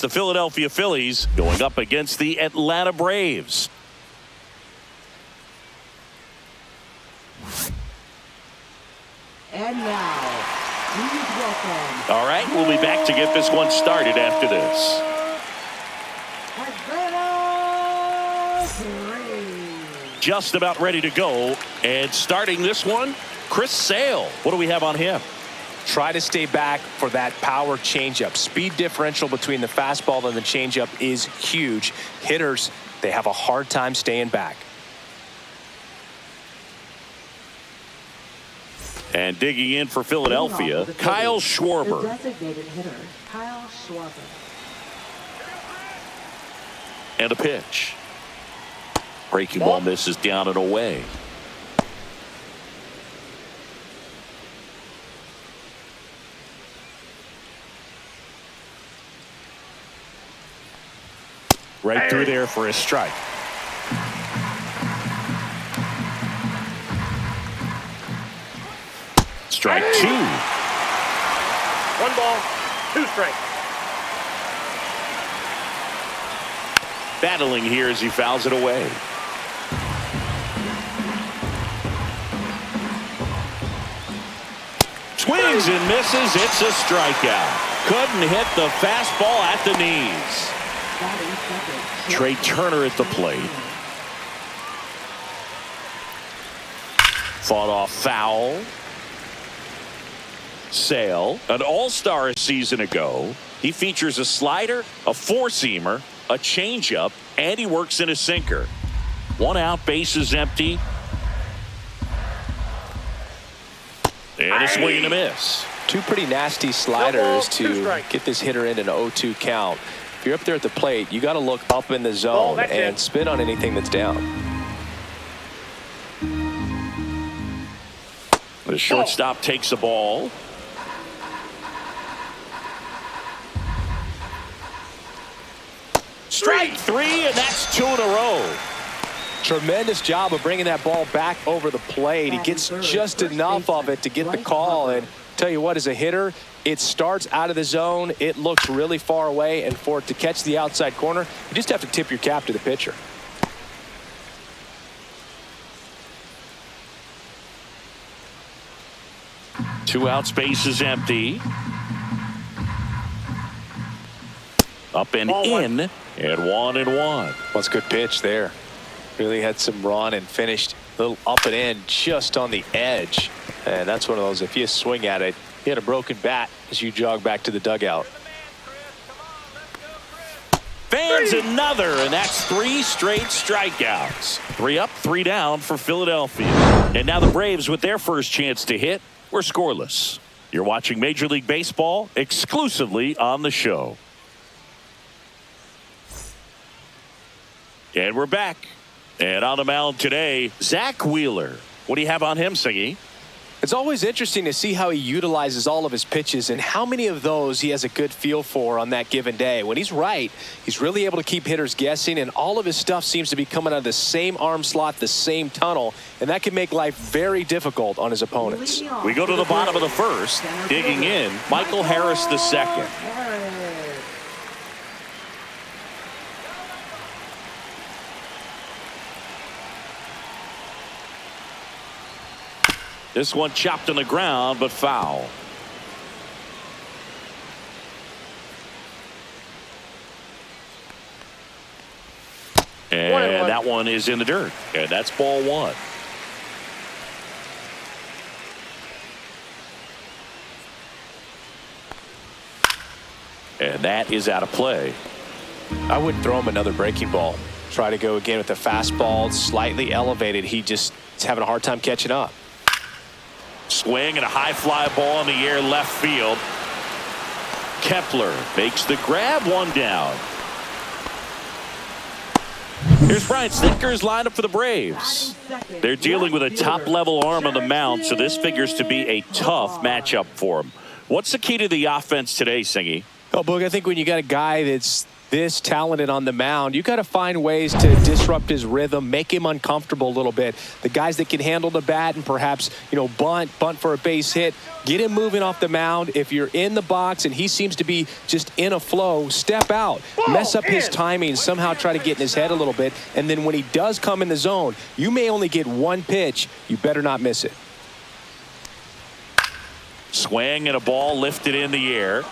the Philadelphia Phillies going up against the Atlanta Braves. And now, please welcome. All right, we'll be back to get this one started after this. Just about ready to go. And starting this one, Chris Sale. What do we have on him? Try to stay back for that power changeup. Speed differential between the fastball and the changeup is huge. Hitters, they have a hard time staying back. And digging in for Philadelphia, Kyle Schwarber. The designated hitter, Kyle Schwarber. And a pitch. Breaking ball misses down and away. Right through there for a strike. Strike two. 1 ball, 2 strikes. Battling here as he fouls it away. Swings and misses. It's a strikeout. Couldn't hit the fastball at the knees. Trey Turner at the plate. Fought off foul. Sale, an all-star a season ago. He features a slider, a four-seamer, a changeup, and he works in a sinker. 1 out, bases empty. And a swing and a miss. 2 pretty nasty sliders to get this hitter in an 0-2 count. If you're up there at the plate, you got to look up in the zone and spin on anything that's down. The shortstop takes the ball. Strike 3, and that's 2 in a row. Tremendous job of bringing that ball back over the plate. He gets just enough of it to get the call. And tell you what, as a hitter, it starts out of the zone. It looks really far away. And for it to catch the outside corner, you just have to tip your cap to the pitcher. Two out, space is empty. Up and in, and 1-1. That's a good pitch there. Really had some run and finished a little up and in just on the edge. And that's one of those, if you swing at it, you had a broken bat as you jog back to the dugout. Fans another, and that's 3 straight strikeouts. 3 up, 3 down for Philadelphia. And now the Braves with their first chance to hit. We're scoreless. You're watching Major League Baseball exclusively on the show. And we're back. And on the mound today, Zach Wheeler. What do you have on him, Siggy? It's always interesting to see how he utilizes all of his pitches and how many of those he has a good feel for on that given day. When he's right, he's really able to keep hitters guessing, and all of his stuff seems to be coming out of the same arm slot, the same tunnel, and that can make life very difficult on his opponents. We go to the bottom of the first. Digging in, Michael Harris II. This one chopped on the ground, but foul. And that one is in the dirt. And that's ball 1. And that is out of play. I wouldn't throw him another breaking ball. Try to go again with the fastball, slightly elevated. He just is having a hard time catching up. Swing and a high fly ball in the air left field. Kepler makes the grab, 1 down. Here's Brian Snitker's lineup for the Braves. They're dealing with a top-level arm on the mound, so this figures to be a tough matchup for them. What's the key to the offense today, Singy? Oh, Boog, I think when you got a guy that's this talented on the mound, you got to find ways to disrupt his rhythm, make him uncomfortable a little bit. The guys that can handle the bat and perhaps, bunt for a base hit, get him moving off the mound. If you're in the box and he seems to be just in a flow, step out, mess up his timing, somehow try to get in his head a little bit. And then when he does come in the zone, you may only get one pitch. You better not miss it. Swing and a ball lifted in the air.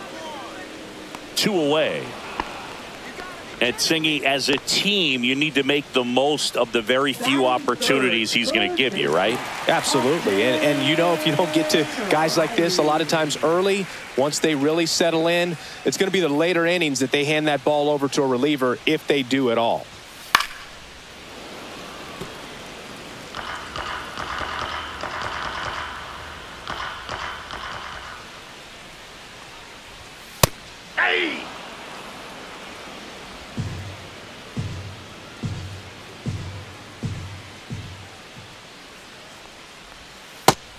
2 away. And Singy, as a team, you need to make the most of the very few opportunities he's going to give you, right? Absolutely. And if you don't get to guys like this a lot of times early, once they really settle in, it's going to be the later innings that they hand that ball over to a reliever if they do at all.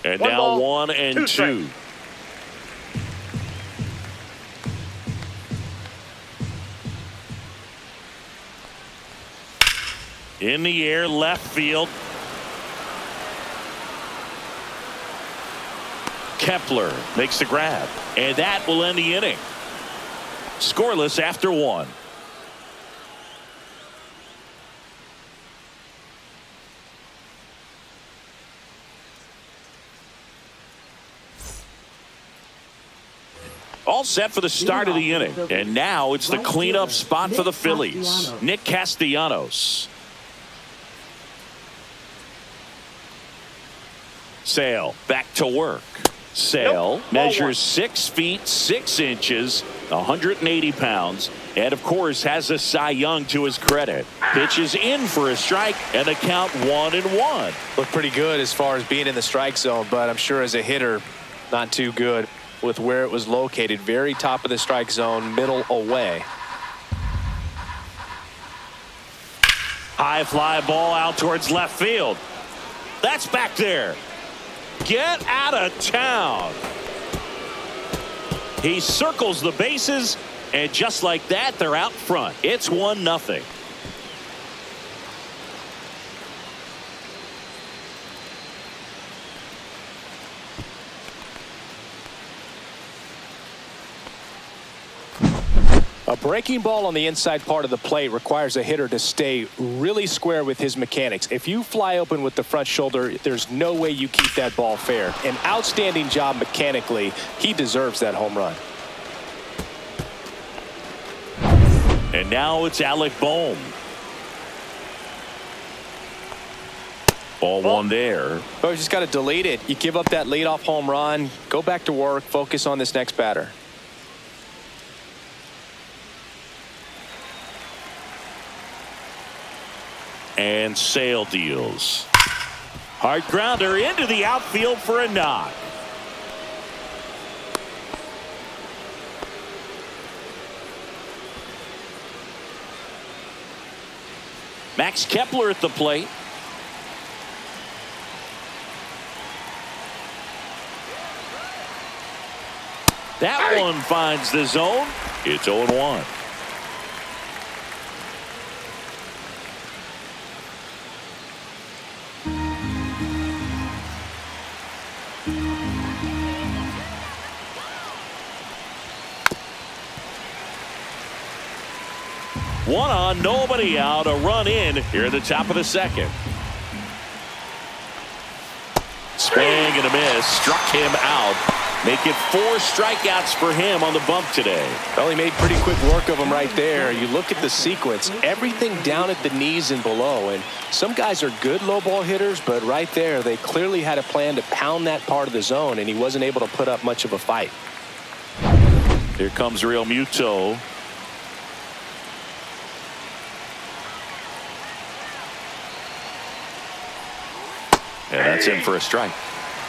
And now 1 and 2. In the air, left field. Kepler makes the grab, and that will end the inning. Scoreless after 1. All set for the start of the inning. And now it's the cleanup spot for the Phillies. Nick Castellanos. Sale back to work. Sale measures 6 feet 6 inches, 180 pounds, and of course has a Cy Young to his credit. Pitches in for a strike and a count 1-1. Looked pretty good as far as being in the strike zone, but I'm sure as a hitter, not too good with where it was located. Very top of the strike zone, middle away. High fly ball out towards left field. That's back there. Get out of town. He circles the bases, and just like that, they're out front. It's 1-0. A breaking ball on the inside part of the plate requires a hitter to stay really square with his mechanics. If you fly open with the front shoulder, there's no way you keep that ball fair. An outstanding job mechanically. He deserves that home run. And now it's Alec Bohm. Ball 1 there. Oh, you just got to delete it. You give up that leadoff home run. Go back to work. Focus on this next batter. And Sale deals. Hard grounder into the outfield for a knock. Max Kepler at the plate. That one finds the zone. It's 0-1. One on, nobody out, a run in here at the top of the second. Swing and a miss, struck him out. Make it 4 strikeouts for him on the bump today. Well, he made pretty quick work of him right there. You look at the sequence, everything down at the knees and below. And some guys are good low ball hitters, but right there, they clearly had a plan to pound that part of the zone, and he wasn't able to put up much of a fight. Here comes Real Muto. And that's in for a strike.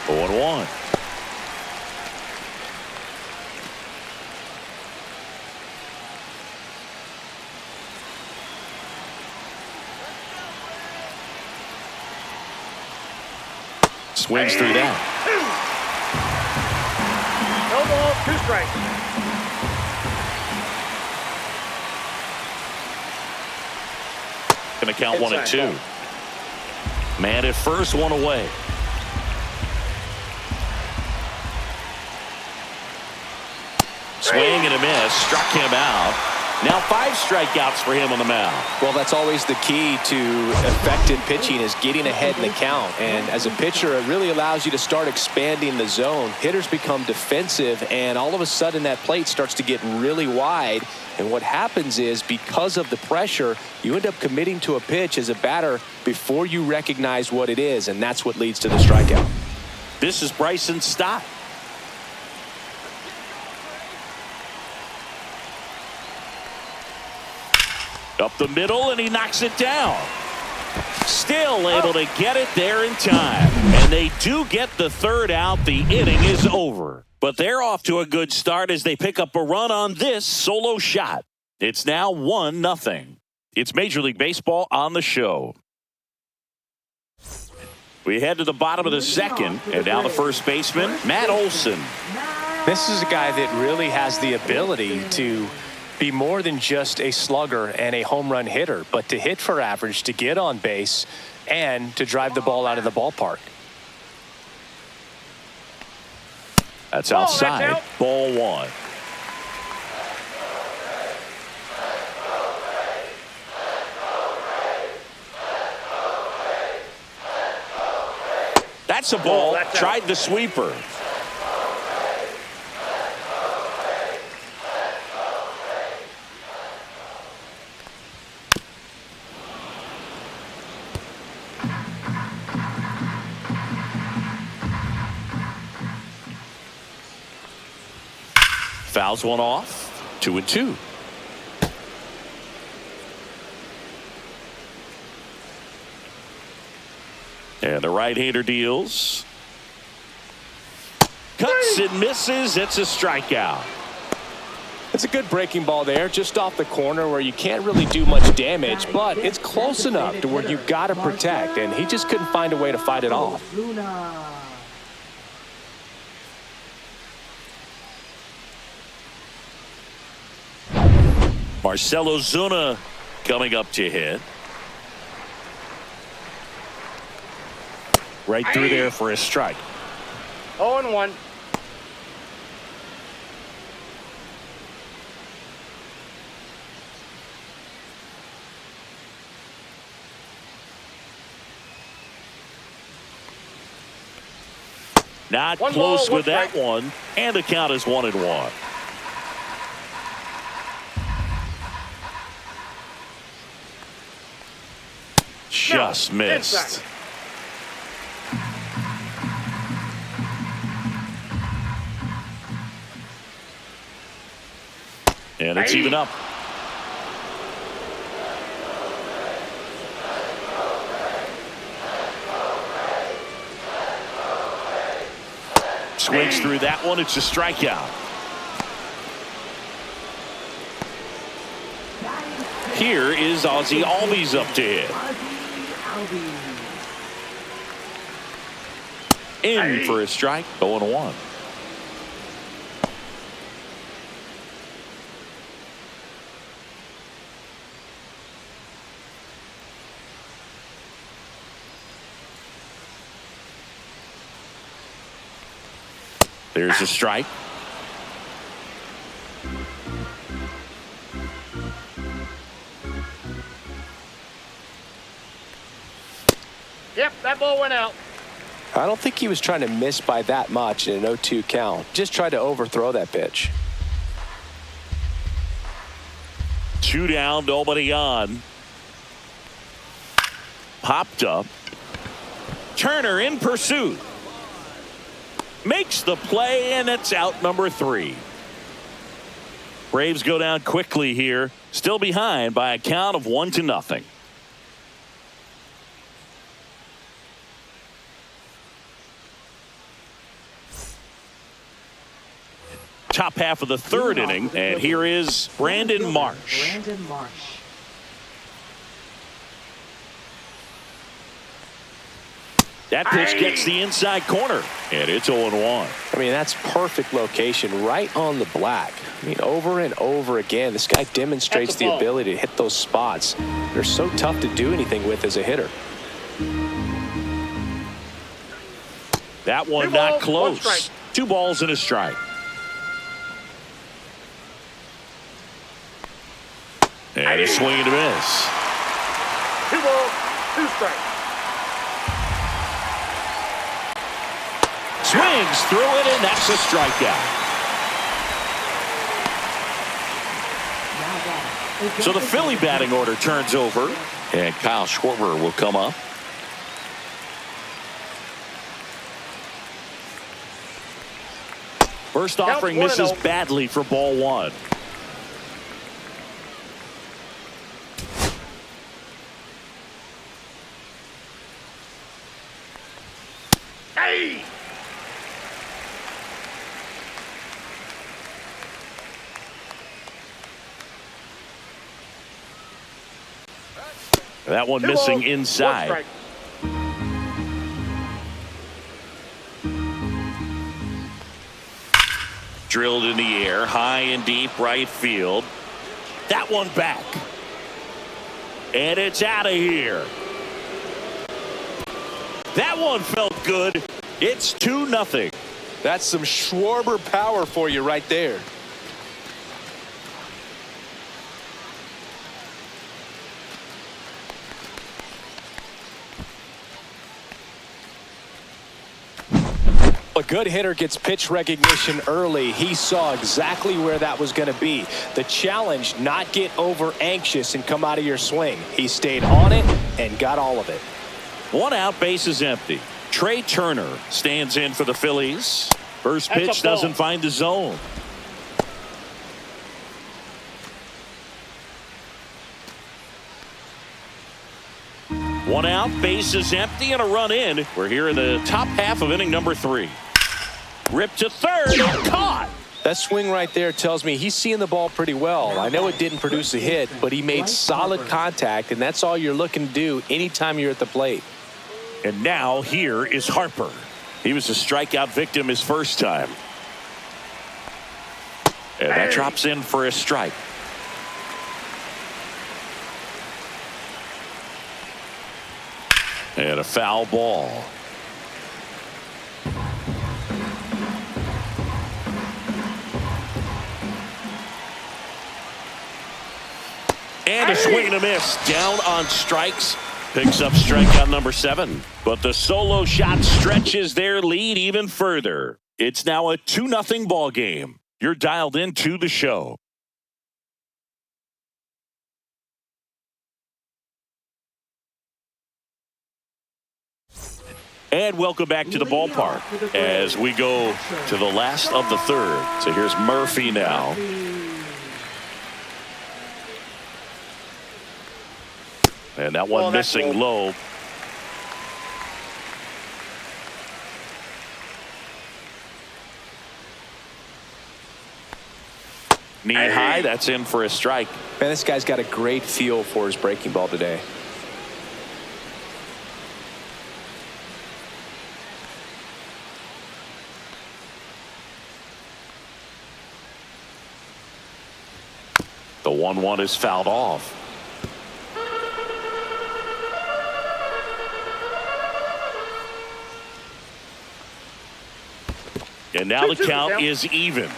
0-1. Swings through that. No ball, 2 strikes. Going to count Inside 1-2. Man at first, one away. Swing and a miss. Struck him out. Now 5 strikeouts for him on the mound. Well, that's always the key to effective pitching, is getting ahead in the count. And as a pitcher, it really allows you to start expanding the zone. Hitters become defensive, and all of a sudden that plate starts to get really wide. And what happens is, because of the pressure, you end up committing to a pitch as a batter before you recognize what it is, and that's what leads to the strikeout. This is Bryson Stott. Up the middle, and he knocks it down. Still able to get it there in time. And they do get the third out. The inning is over. But they're off to a good start as they pick up a run on this solo shot. It's now 1-0. It's Major League Baseball on the show. We head to the bottom of the second, and now the first baseman, Matt Olson. This is a guy that really has the ability to be more than just a slugger and a home run hitter, but to hit for average, to get on base, and to drive the ball out of the ballpark. That's outside. Ball 1. That's a ball. Tried the sweeper. Fouls one off. 2-2. And the right-hander deals. Cuts and misses. It's a strikeout. It's a good breaking ball there, just off the corner where you can't really do much damage, but it's close enough to where you've got to protect, and he just couldn't find a way to fight it off. Marcelo Zuna coming up to hit. Right through there for a strike. 0-1. Not One close ball, with one that strike. one. And the count is 1-1. Just missed. Inside. And it's even up. Swings through that one. It's a strikeout. Here is Ozzie Albies up to hit. In for a strike. 0-1. There's a strike. Yep, that ball went out. I don't think he was trying to miss by that much in an 0-2 count. Just tried to overthrow that pitch. 2 down, nobody on. Popped up. Turner in pursuit. Makes the play, and it's out number 3. Braves go down quickly here. Still behind by a count of 1-0. Top half of the third inning, and here is Brandon Marsh. Brandon Marsh. That pitch gets the inside corner, and it's 0-1. I mean, that's perfect location right on the black. I mean, over and over again, this guy demonstrates the ability to hit those spots. They're so tough to do anything with as a hitter. That one not close. 2 balls and a strike. And a swing and a miss. 2 balls, 2 strikes. Swings through it, and that's a strikeout. So the Philly batting order turns over, and Kyle Schwarber will come up. First offering misses badly for ball 1. Hey! That one missing inside. Drilled in the air, high and deep right field. That one back. And it's out of here. That one felt good. It's 2-0. That's some Schwarber power for you right there. A good hitter gets pitch recognition early. He saw exactly where that was going to be. The challenge, not get over anxious and come out of your swing. He stayed on it and got all of it. 1 out, base is empty. Trey Turner stands in for the Phillies. First pitch doesn't find the zone. One out, base is empty, and a run in. We're here in the top half of inning number 3. Ripped to third and caught. That swing right there tells me he's seeing the ball pretty well. I know it didn't produce a hit, but he made solid contact, and that's all you're looking to do anytime you're at the plate. And now here is Harper. He was a strikeout victim his first time. And that drops in for a strike. And a foul ball. And a swing and a miss. Down on strikes. Picks up strikeout number 7. But the solo shot stretches their lead even further. It's now a 2-0 ball game. You're dialed into the show. And welcome back to the ballpark as we go to the last of the third. So here's Murphy now. And that one missing low. Knee high, that's in for a strike. Man, this guy's got a great feel for his breaking ball today. The 1-1 is fouled off. And now the count is even.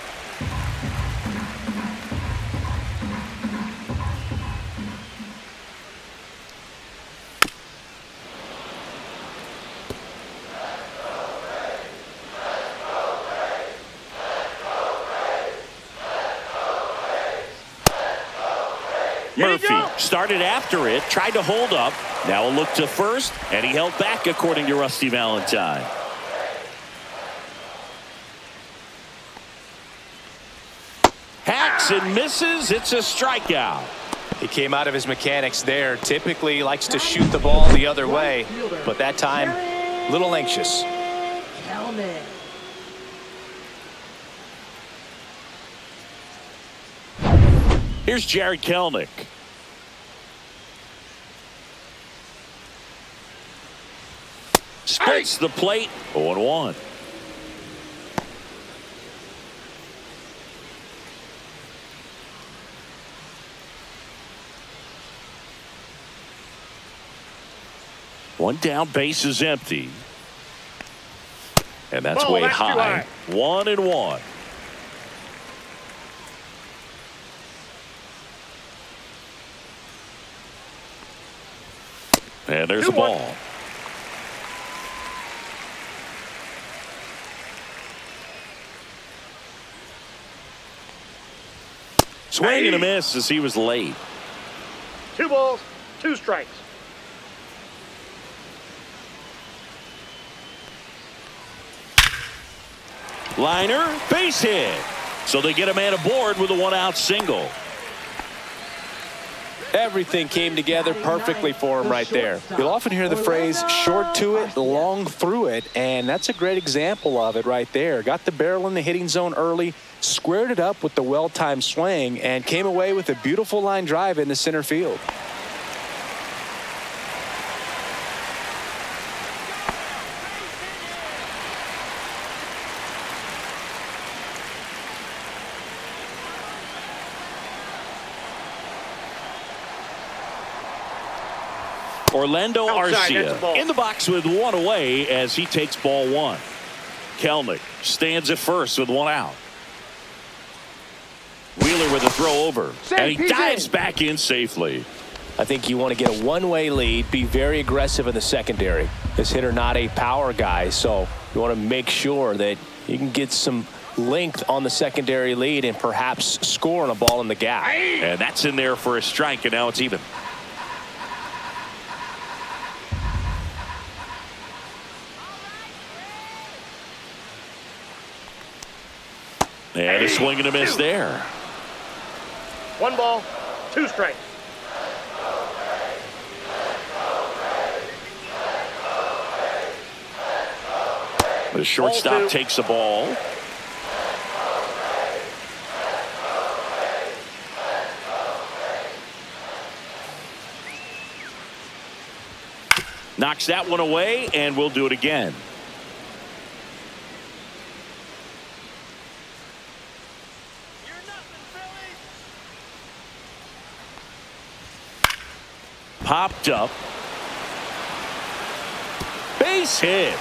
Murphy started after it, tried to hold up. Now a look to first, and he held back according to Rusty Valentine. Hacks and misses. It's a strikeout. He came out of his mechanics there. Typically he likes to shoot the ball the other way, but that time a little anxious. Here's Jared Kelenic. splits the plate. 0-1. One down, base is empty. And that's way high. 1-1. And there's the ball. Swing and a miss as he was late. 2 balls, 2 strikes. Liner, base hit. So they get a man aboard with a 1-out single. Everything came together perfectly for him right there. You'll often hear the phrase short to it, long through it, and that's a great example of it right there. Got the barrel in the hitting zone early, squared it up with the well-timed swing, and came away with a beautiful line drive into center field. Orlando Outside, Arcia that's a ball. in the box with 1 away as he takes ball 1. Kelnick stands at first with 1 out. Wheeler with a throw over. And he dives back in safely. I think you want to get a one-way lead, be very aggressive in the secondary. This hitter not a power guy, so you want to make sure that you can get some length on the secondary lead and perhaps score on a ball in the gap. And that's in there for a strike, and now it's even. And a swing and a miss there. 1 ball, 2 strikes. The shortstop takes the ball. Knocks that one away, and we'll do it again. Popped up. Base hit.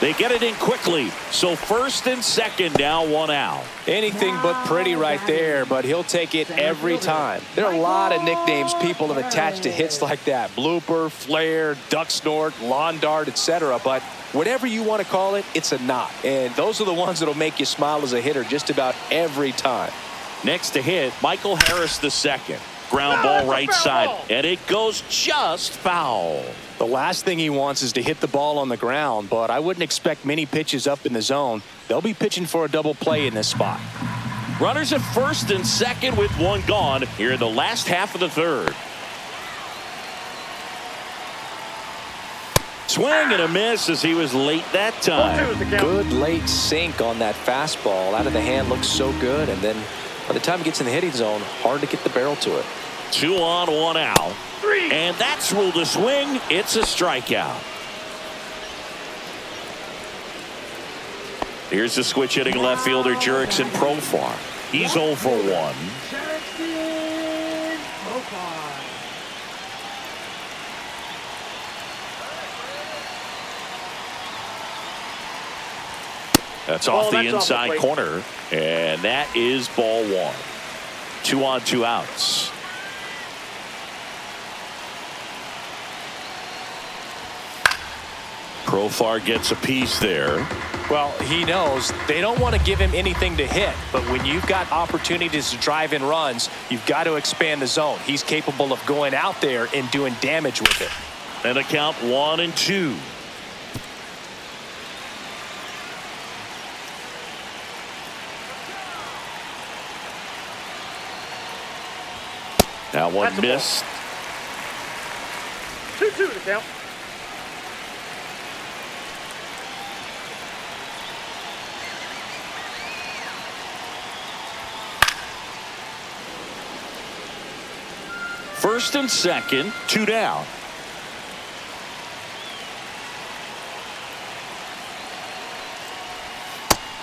They get it in quickly. So first and second, now 1 out. Anything but pretty right there, but he'll take it every time. There are a lot of nicknames people have attached to hits like that. Blooper, flare, duck snort, lawn dart, etc. But whatever you want to call it, it's a knock. And those are the ones that'll make you smile as a hitter just about every time. Next to hit, Michael Harris II. Ground ball right side, and it goes just foul. The last thing he wants is to hit the ball on the ground, but I wouldn't expect many pitches up in the zone. They'll be pitching for a double play in this spot. Runners at first and second with 1 gone here in the last half of the 3rd. Swing and a miss as he was late that time. Good late sink on that fastball. Out of the hand, looks so good, and then by the time it gets in the hitting zone, hard to get the barrel to it. 2 on, 1 out. 3. And that's ruled a swing. It's a strikeout. Here's the switch hitting left fielder Jurickson Profar. He's 0 for 1. Jurickson Profar. That's off the inside corner, and that is ball 1. 2 on, 2 outs. Profar gets a piece there. Well, he knows they don't want to give him anything to hit, but when you've got opportunities to drive in runs, you've got to expand the zone. He's capable of going out there and doing damage with it. And a count 1-2. That one missed. 2-2 to count. First and second, 2 down.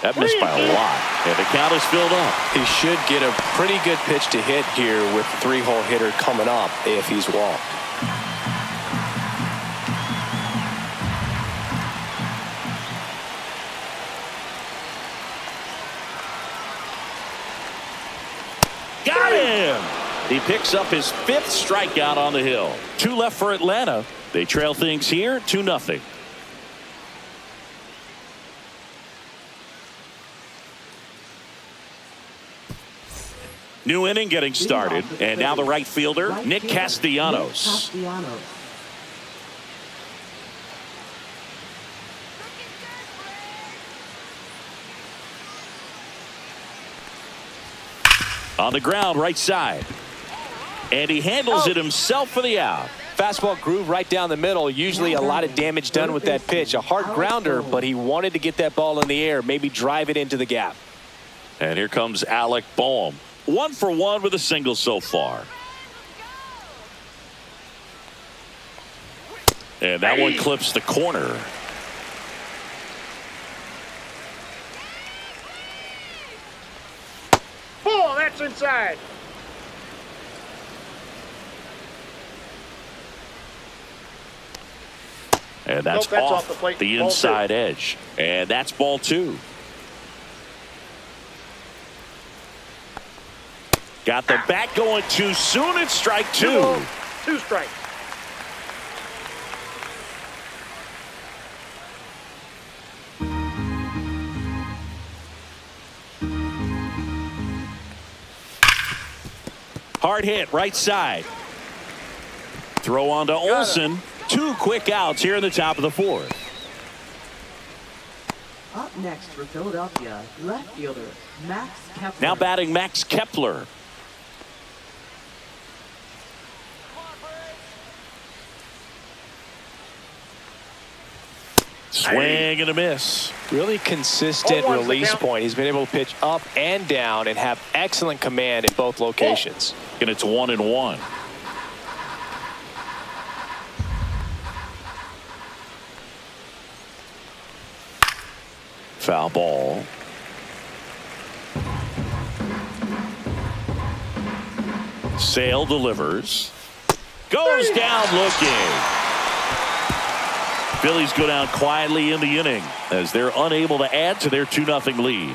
That missed by a lot. And the count is filled up. He should get a pretty good pitch to hit here with the 3-hole hitter coming up if he's walked. Got him! He picks up his 5th strikeout on the hill. 2 left for Atlanta. They trail things here 2-0. New inning getting started. And now the right fielder, Nick Castellanos. On the ground, right side. And he handles it himself for the out. Fastball groove right down the middle. Usually a lot of damage done with that pitch. A hard grounder, but he wanted to get that ball in the air, maybe drive it into the gap. And here comes Alec Boehm. 1 for 1 with a single so far. And that one clips the corner. Ball, that's inside. And that's, that's off the plate. the Ball inside edge. And that's ball 2. Got the bat going too soon. It's strike 2. 2 balls, 2 strikes. Hard hit, right side. Throw on to Olsen. 2 quick outs here in the top of the 4th. Up next for Philadelphia, left fielder Max Kepler. Now batting Max Kepler. Swing and a miss. Really consistent 0-1's the release count. point. He's been able to pitch up and down and have excellent command in both locations. And it's 1-1. Foul ball. Sale delivers. Goes down looking. Phillies go down quietly in the inning as they're unable to add to their 2-0 lead.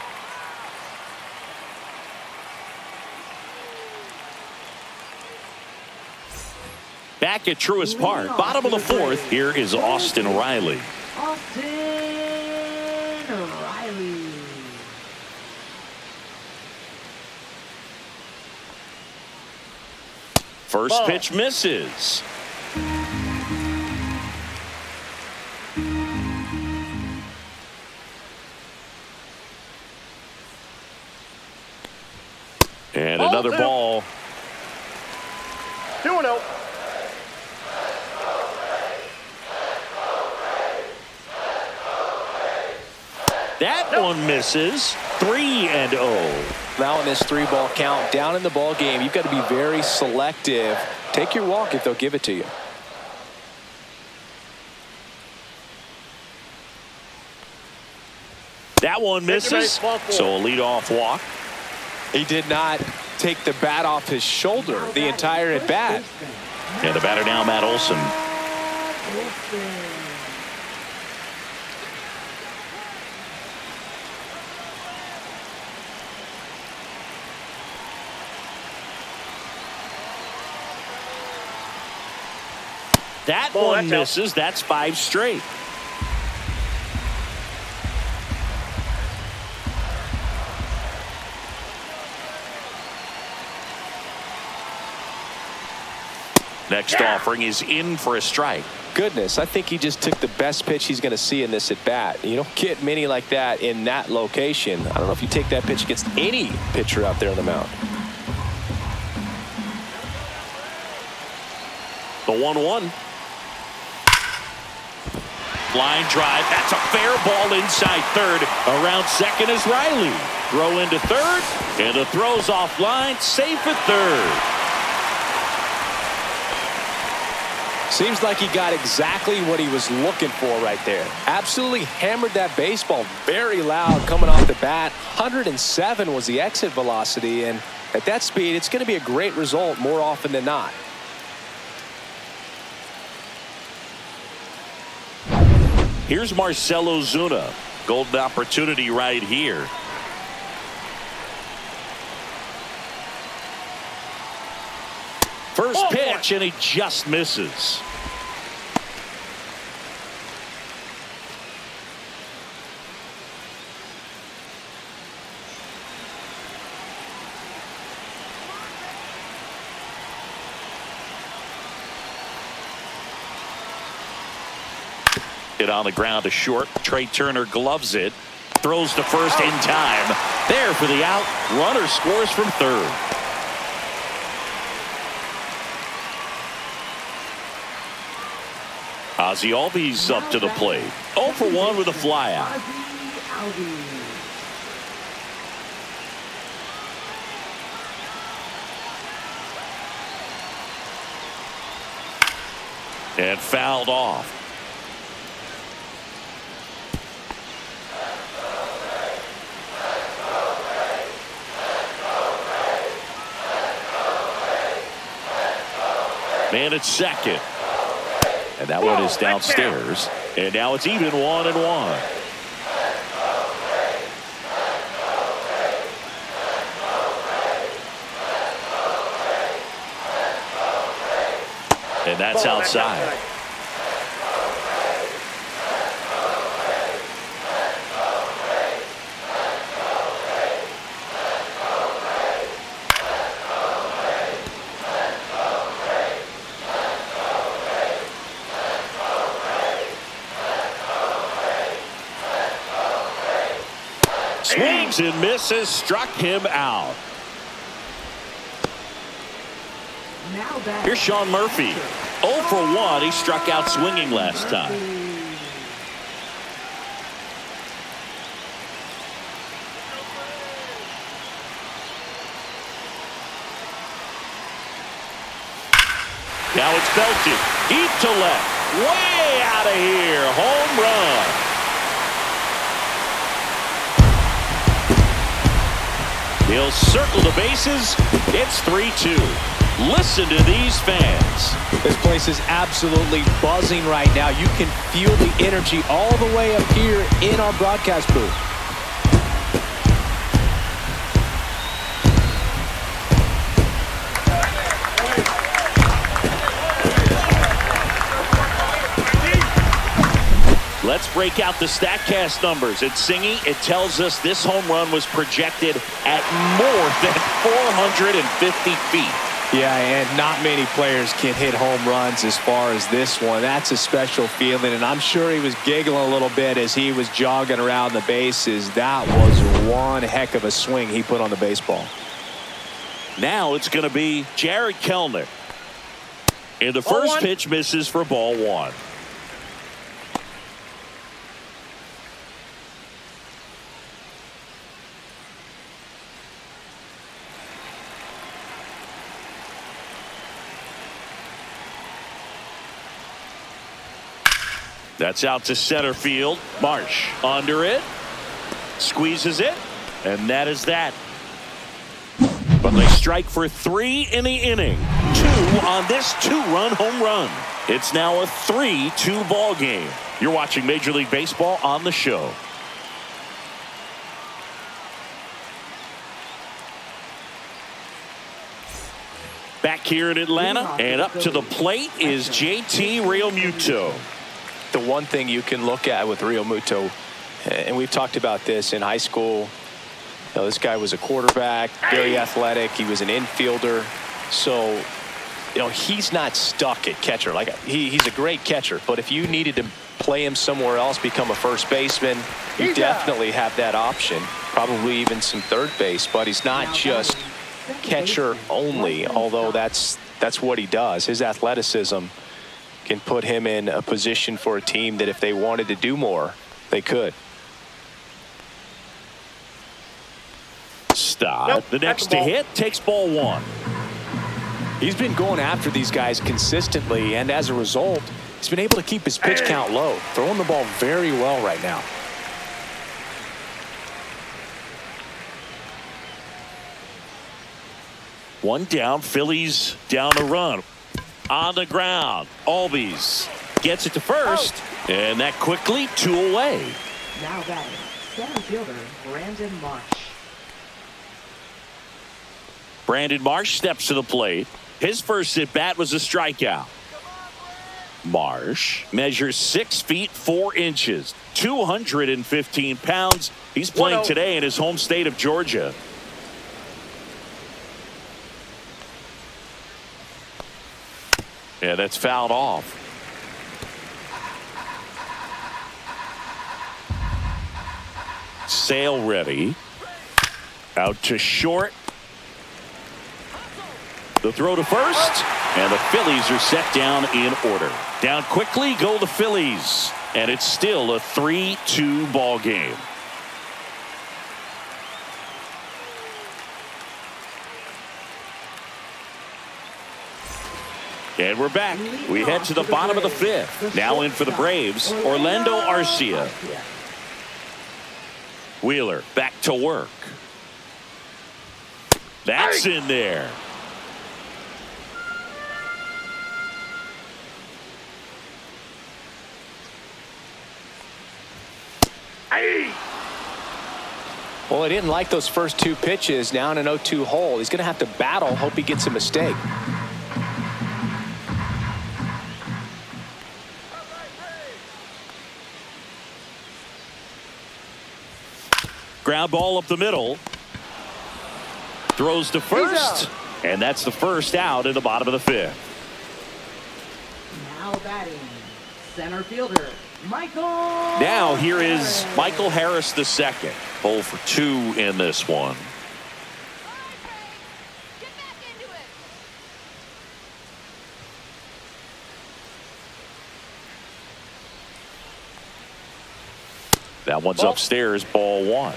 Back at Truist Park, bottom of the 4th, here is Austin Riley. Austin Riley. First pitch misses. And another ball. 2-0. That one misses. 3-0. Now in this 3-ball count, down in the ball game, you've got to be very selective. Take your walk if they'll give it to you. That one misses. So a leadoff walk. He did not take the bat off his shoulder the entire at bat. And the batter now, Matt Olson. That one misses. That's 5 straight. Next offering is in for a strike. Goodness, I think he just took the best pitch he's going to see in this at bat. You don't get many like that in that location. I don't know if you take that pitch against any pitcher out there on the mound. The 1-1. Line drive. That's a fair ball inside third. Around second is Riley. Throw into third. And the throw's offline. Safe at third. Seems like he got exactly what he was looking for right there. Absolutely hammered that baseball very loud coming off the bat. 107 was the exit velocity, and at that speed, it's going to be a great result more often than not. Here's Marcell Ozuna. Golden opportunity right here. First pitch, and he just misses. It on the ground to short. Trey Turner gloves it. Throws to first in time. There for the out. Runner scores from third. Ozzie Albies up to the plate. 0 for 1 with a flyout. And fouled off. Man at second. And that one is downstairs. And now it's even 1-1. And that's outside. Swings and misses, struck him out. Here's Sean Murphy. 0 for 1. He struck out swinging last time. Now it's belted. Deep to left. Way out of here. Home run. He'll circle the bases. It's 3-2. Listen to these fans. This place is absolutely buzzing right now. You can feel the energy all the way up here in our broadcast booth. Let's break out the StatCast numbers. It's Singy. It tells us this home run was projected at more than 450 feet. Yeah, and not many players can hit home runs as far as this one. That's a special feeling, and I'm sure he was giggling a little bit as he was jogging around the bases. That was one heck of a swing he put on the baseball. Now it's going to be Jared Kelenic. And the first pitch misses for ball 1. That's out to center field. Marsh under it. Squeezes it. And that is that. But they strike for 3 in the inning. 2 on this 2-run home run. It's now a 3-2 ball game. You're watching Major League Baseball on the show. Back here in Atlanta, and up to the plate is JT Realmuto. The one thing you can look at with Realmuto, and we've talked about this in high school, you know, this guy was a quarterback, very athletic. He was an infielder. So, you know, he's not stuck at catcher. Like he's a great catcher, but if you needed to play him somewhere else, become a first baseman, you definitely have that option. Probably even some third base, but he's not just catcher only, although that's what he does. His athleticism can put him in a position for a team that if they wanted to do more, they could. Stop. The next to hit takes ball 1. He's been going after these guys consistently, and as a result, he's been able to keep his pitch count low, throwing the ball very well right now. One down, Phillies down a run. On the ground, Albies gets it to first, and that quickly 2 away. Now batting, center fielder Brandon Marsh. Brandon Marsh steps to the plate. His first at bat was a strikeout. Marsh measures 6 feet 4 inches, 215 pounds. He's playing today in his home state of Georgia. Yeah, that's fouled off. Sale ready. Out to short. The throw to first, and the Phillies are set down in order. Down quickly go the Phillies, and it's still a 3-2 ball game. And we're back. We head to the bottom of the 5th. Now in for the Braves, Orlando Arcia. Wheeler back to work. That's in there. Well, he didn't like those first 2 pitches. Now in an 0-2 hole, he's going to have to battle. Hope he gets a mistake. Ground ball up the middle. Throws to first, and that's the first out in the bottom of the 5th. Now batting, center fielder Michael. Now here is Michael Harris II. 0 for 2 in this one. That one's upstairs, ball 1.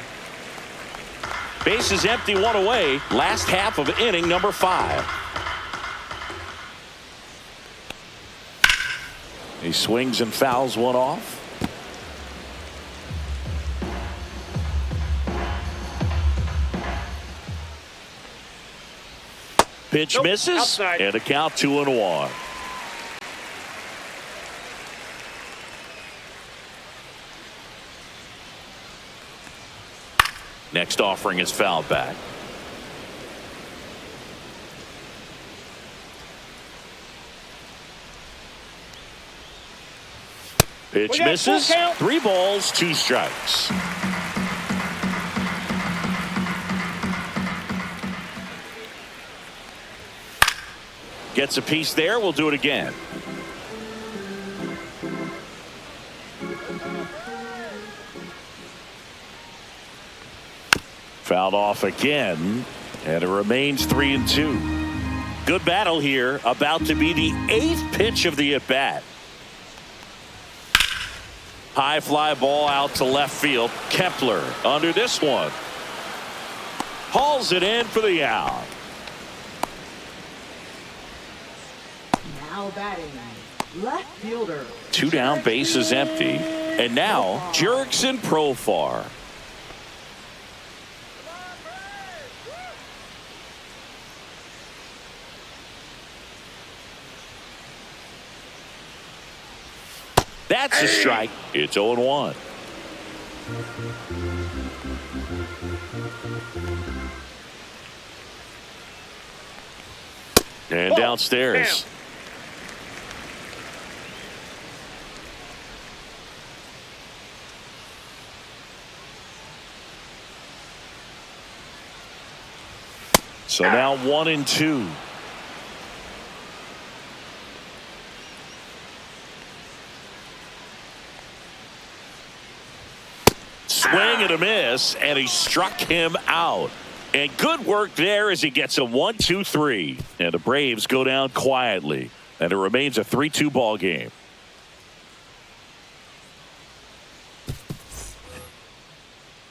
Base is empty, 1 away. Last half of inning number 5. He swings and fouls one off. Pitch misses, outside. and a count 2-1. Next offering is fouled back. Pitch misses. 3 balls, 2 strikes. Gets a piece there. We'll do it again. Fouled off again, and it remains 3-2. Good battle here. About to be the 8th pitch of the at-bat. High fly ball out to left field. Kepler under this one. Hauls it in for the out. Now batting, left fielder. 2 down, base is empty. And now Jurickson Profar. That's a strike. It's 0-1. And downstairs. So now 1-2. Swing and a miss, and he struck him out. And good work there as he gets a 1-2-3. And the Braves go down quietly. And it remains a 3-2 ball game.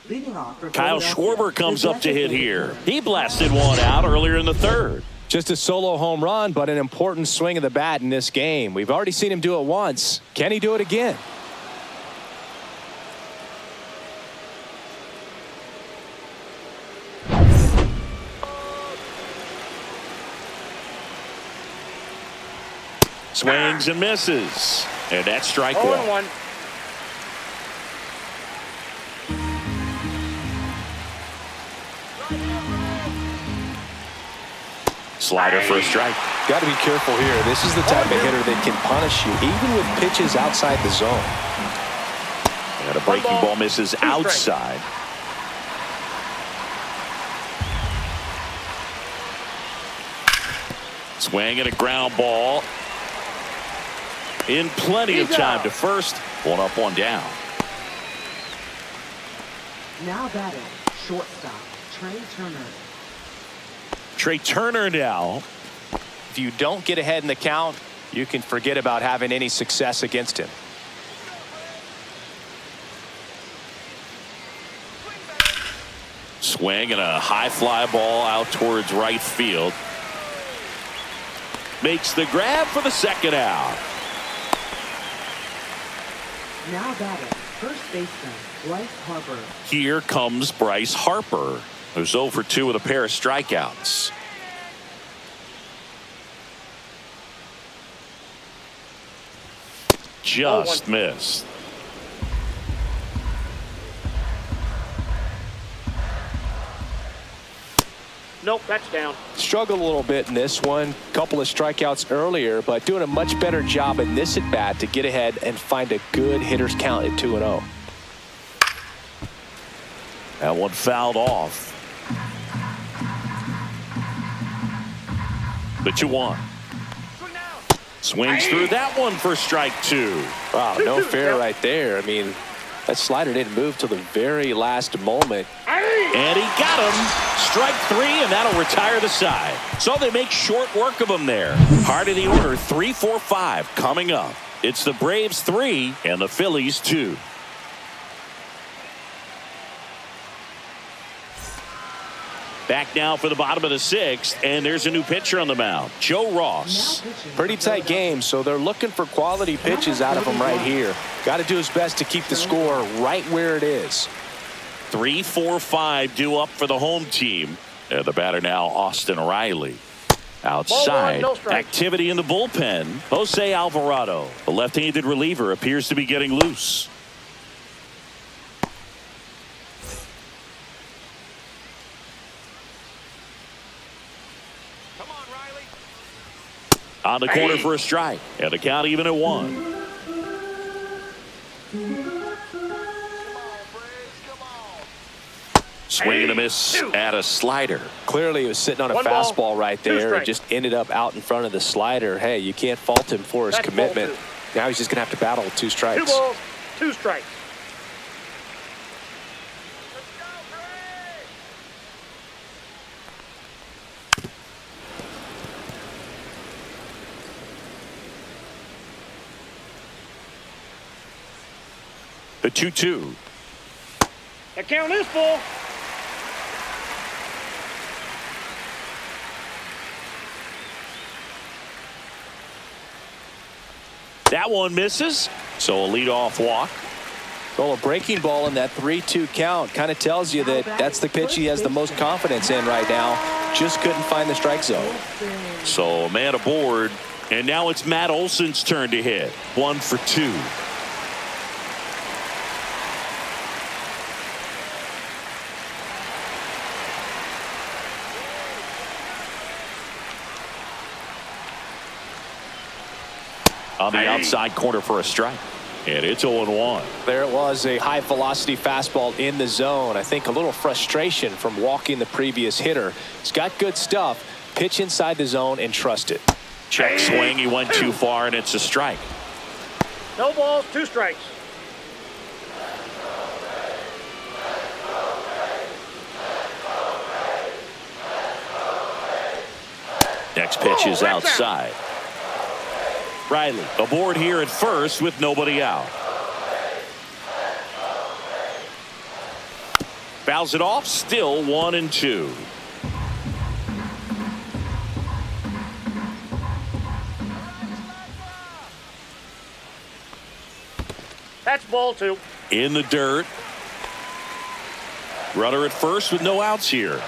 Leading off for Kyle Philadelphia, Schwarber comes the up to hit designated here. hitter. He blasted one out earlier in the 3rd. Just a solo home run, but an important swing of the bat in this game. We've already seen him do it once. Can he do it again? Swings and misses. And that's strike 0-1. one. Slider for a strike. Got to be careful here. This is the type of hitter that can punish you, even with pitches outside the zone. And a breaking ball misses outside. Swing and a ground ball. In plenty of time to first. One up, one down. Now batting, shortstop, Trey Turner. Trey Turner now. If you don't get ahead in the count, you can forget about having any success against him. Swing and a high fly ball out towards right field. Makes the grab for the second out. Now batting, first baseman, Bryce Harper. Here comes Bryce Harper, who's 0 for 2 with a pair of strikeouts. Just missed. Nope, that's down. Struggled a little bit in this one. Couple of strikeouts earlier, but doing a much better job in this at bat to get ahead and find a good hitter's count at 2-0. That one fouled off. The 2-1. Swings through that one for strike 2. Wow, no fair right there. I mean, that slider didn't move till the very last moment. And he got him. Strike 3, and that'll retire the side. So they make short work of him there. Heart of the order, 3, 4, 5 coming up. It's the Braves 3 and the Phillies 2. Back now for the bottom of the 6th, and there's a new pitcher on the mound, Joe Ross. Pretty tight game, so they're looking for quality pitches out of him right here. Got to do his best to keep the score right where it is. 3, 4, 5 due up for the home team. And the batter now, Austin Riley. Outside, activity in the bullpen. Jose Alvarado, the left-handed reliever, appears to be getting loose. On the corner for a strike, and the count even at 1. Swing and a miss at a slider. Clearly, he was sitting on a fastball right there and just ended up out in front of the slider. Hey, you can't fault him for his commitment. Now he's just going to have to battle with 2 strikes. 2 balls, 2 strikes. The 2-2. The count is full. That one misses, so a leadoff walk. Well, a breaking ball in that 3-2 count kind of tells you that that's the pitch he has the most confidence in right now. Just couldn't find the strike zone. So a man aboard, and now it's Matt Olson's turn to hit. 1 for 2. On the outside corner for a strike. And it's 0-1. There it was, a high velocity fastball in the zone. I think a little frustration from walking the previous hitter. He's got good stuff. Pitch inside the zone and trust it. Check swing. He went too far, and it's a strike. No balls, 2 strikes. Next pitch is outside. Riley aboard here at first with nobody out. Fouls it off, still 1-2. That's ball 2. In the dirt. Runner at first with no outs here.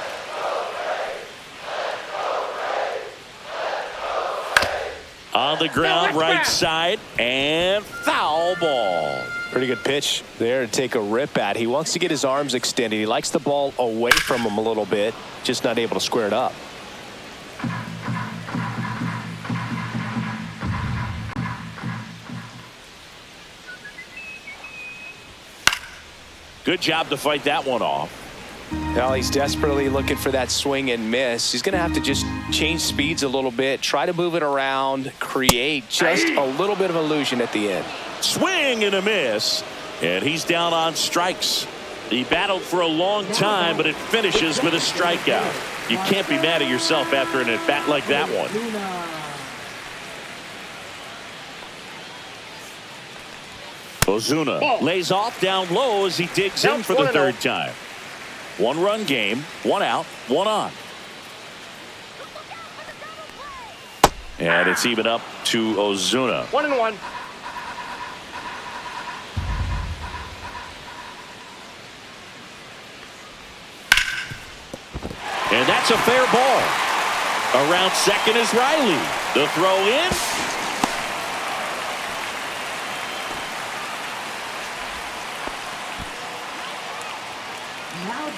On the ground, right side, and foul ball. Pretty good pitch there to take a rip at. He wants to get his arms extended. He likes the ball away from him a little bit, just not able to square it up. Good job to fight that one off. Well, he's desperately looking for that swing and miss. He's going to have to just change speeds a little bit, try to move it around, create just a little bit of illusion at the end. Swing and a miss, and he's down on strikes. He battled for a long time, but it finishes with a strikeout. You can't be mad at yourself after an at-bat like that one. Ozuna lays off down low as he digs in for the third time. 1-run game, 1 out, 1 on. And it's even up to Ozuna. 1-1. And that's a fair ball. Around second is Riley. The throw in.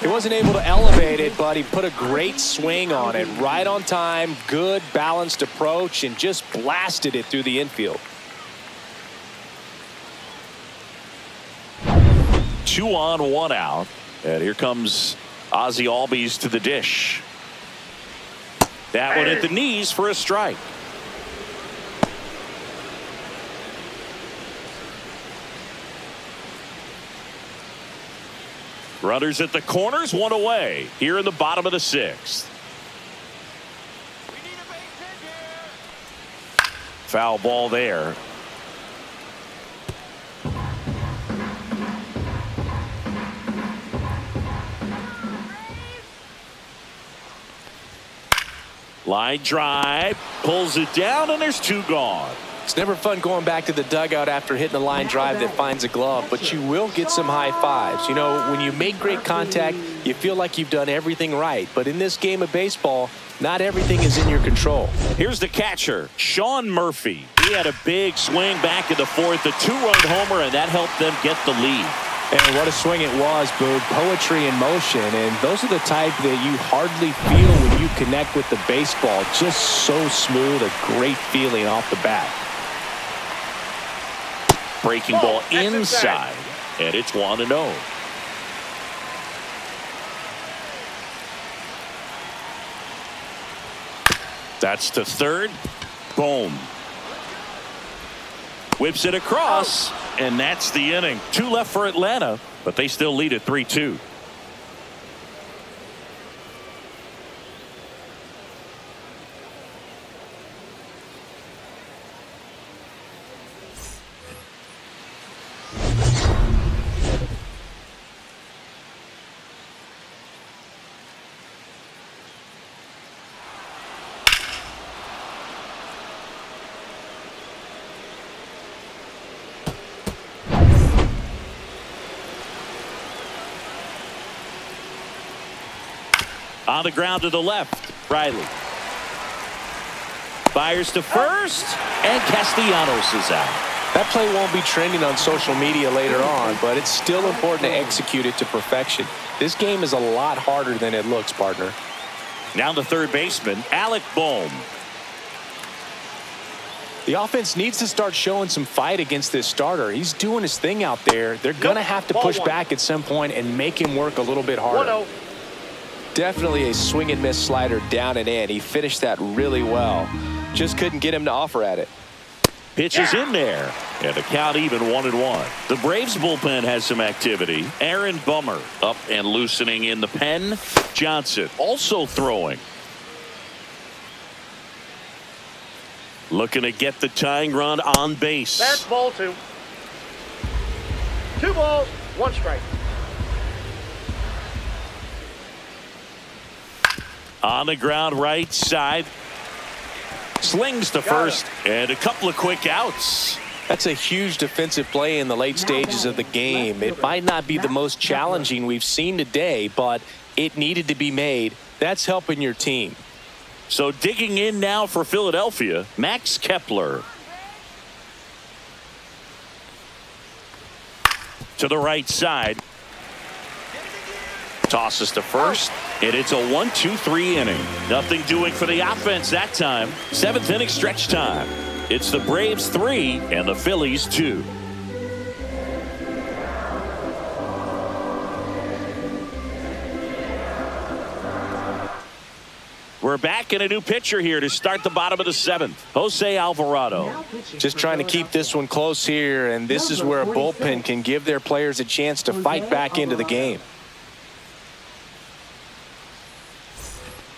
He wasn't able to elevate it, but he put a great swing on it. Right on time, good balanced approach, and just blasted it through the infield. 2 on, 1 out. And here comes Ozzie Albies to the dish. That one at the knees for a strike. Runners at the corners, 1 away. Here in the bottom of the 6th. Foul ball there. Line drive, pulls it down, and there's 2 gone. It's never fun going back to the dugout after hitting a line drive that finds a glove, but you will get some high fives. You know, when you make great contact, you feel like you've done everything right. But in this game of baseball, not everything is in your control. Here's the catcher, Sean Murphy. He had a big swing back in the 4th, a 2-run homer, and that helped them get the lead. And what a swing it was, Boog. Poetry in motion. And those are the type that you hardly feel when you connect with the baseball. Just so smooth, a great feeling off the bat. Breaking ball inside, and it's 1-0. That's to third. Boom. Whips it across, and that's the inning. 2 left for Atlanta, but they still lead at 3-2. On the ground to the left, Riley. Fires to first, and Castellanos is out. That play won't be trending on social media later on, but it's still important to execute it to perfection. This game is a lot harder than it looks, partner. Now the third baseman, Alec Bohm. The offense needs to start showing some fight against this starter. He's doing his thing out there. They're going to have to push back at some point and make him work a little bit harder. 1-0. Definitely a swing and miss slider down and in. He finished that really well. Just couldn't get him to offer at it. Pitch is in there, and the count even 1-1. The Braves bullpen has some activity. Aaron Bummer up and loosening in the pen. Johnson also throwing. Looking to get the tying run on base. That's ball 2. 2 balls, 1 strike. On the ground right side. Slings to first, and a couple of quick outs. That's a huge defensive play in the late stages of the game. It might not be the most challenging we've seen today, but it needed to be made. That's helping your team. So digging in now for Philadelphia, Max Kepler. To the right side. Tosses to first, and it's a 1-2-3 inning. Nothing doing for the offense that time. 7th inning stretch time. It's the Braves 3 and the Phillies 2. We're back in a new pitcher here to start the bottom of the 7th. Jose Alvarado. Just trying to keep this one close here, and this is where a bullpen can give their players a chance to fight back into the game.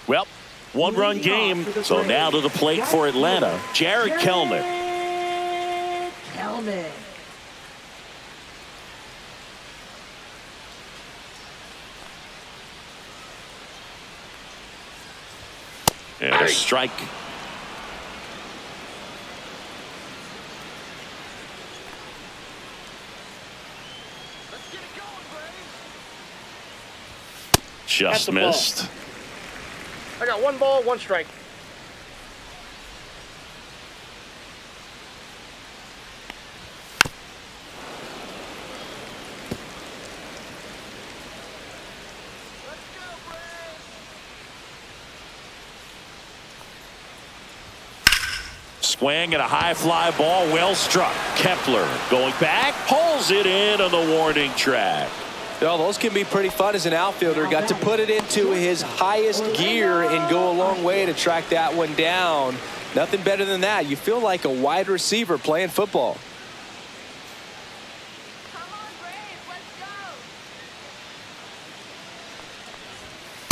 Well, one-run game, so now to the plate for Atlanta, Jared Kelenic. And a strike. Just missed. I got 1 ball, 1 strike. Swing and a high fly ball, well struck. Kepler going back, pulls it in on the warning track. Well, those can be pretty fun as an outfielder. Got to put it into his highest gear and go a long way to track that one down. Nothing better than that. You feel like a wide receiver playing football.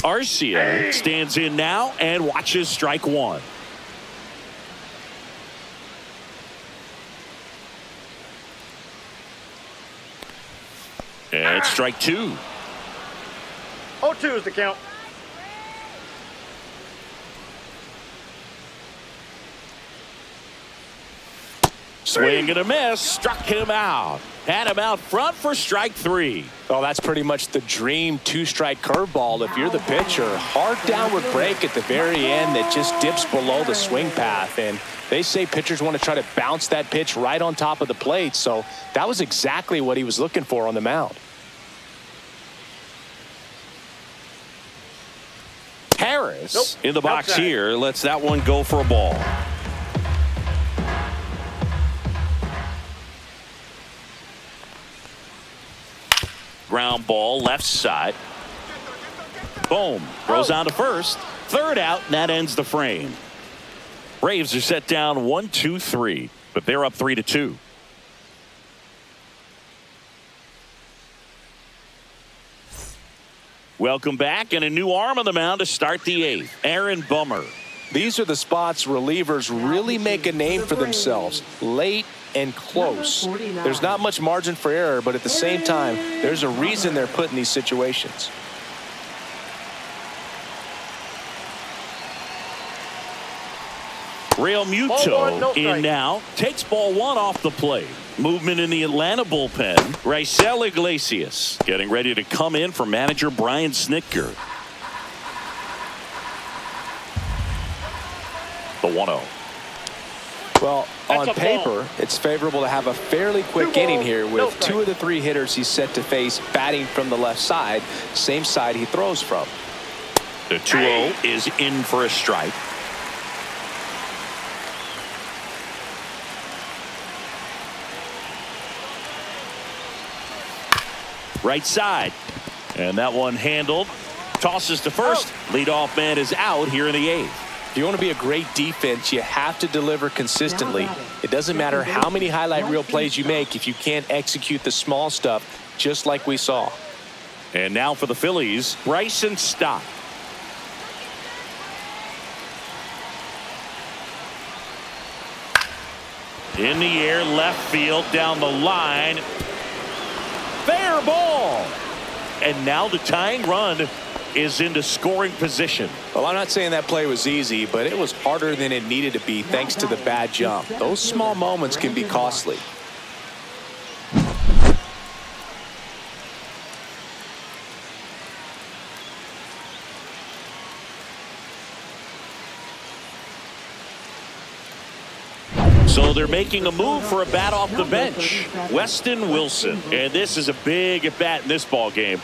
Arcia stands in now and watches strike 1. And it's strike 2. 0-2 is the count. Swing and a miss. Struck him out. Had him out front for strike 3. Oh, that's pretty much the dream 2-strike curveball if you're the pitcher. Hard downward break at the very end that just dips below the swing path. And they say pitchers want to try to bounce that pitch right on top of the plate. So that was exactly what he was looking for on the mound. Harris in the box here lets that one go for a ball. Ground ball left side. Boom. Throws on to first. Third out, and that ends the frame. Braves are set down 1-2-3, but they're up 3-2. Welcome back, and a new arm on the mound to start the 8th. Aaron Bummer. These are the spots relievers really make a name for themselves. Late and close. There's not much margin for error, but at the same time, there's a reason they're put in these situations. Real Muto in now. Takes ball 1 off the plate. Movement in the Atlanta bullpen. Raisel Iglesias getting ready to come in for manager Brian Snitker. The 1-0. Well, on paper, it's favorable to have a fairly quick inning here with 2 of the 3 hitters he's set to face batting from the left side, same side he throws from. The 2-0 is in for a strike. Right side, and that one handled. Tosses to first. Leadoff man is out here in the 8th. If you want to be a great defense, you have to deliver consistently. It doesn't matter how many highlight reel plays you make if you can't execute the small stuff, just like we saw. And now for the Phillies, Bryson Stott. In the air, left field, down the line. Fair ball. And now the tying run is into scoring position. Well, I'm not saying that play was easy, but it was harder than it needed to be thanks to the bad jump. Those small moments can be costly. So they're making a move for a bat off the bench. Weston Wilson. And this is a big at bat in this ball game.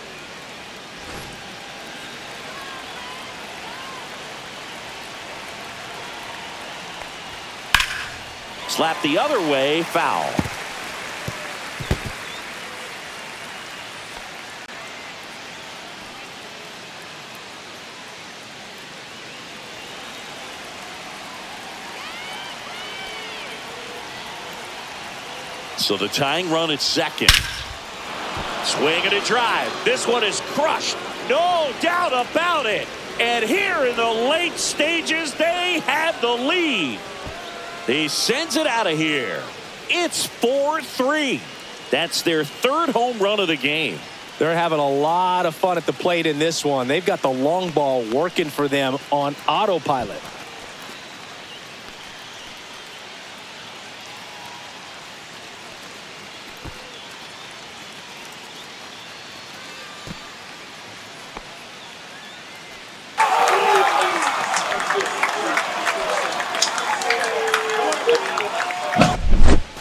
Slap the other way, foul. So the tying run at second. Swing and a drive. This one is crushed. No doubt about it. And here in the late stages, they have the lead. He sends it out of here. It's 4-3. That's their third home run of the game. They're having a lot of fun at the plate in this one. They've got the long ball working for them on autopilot.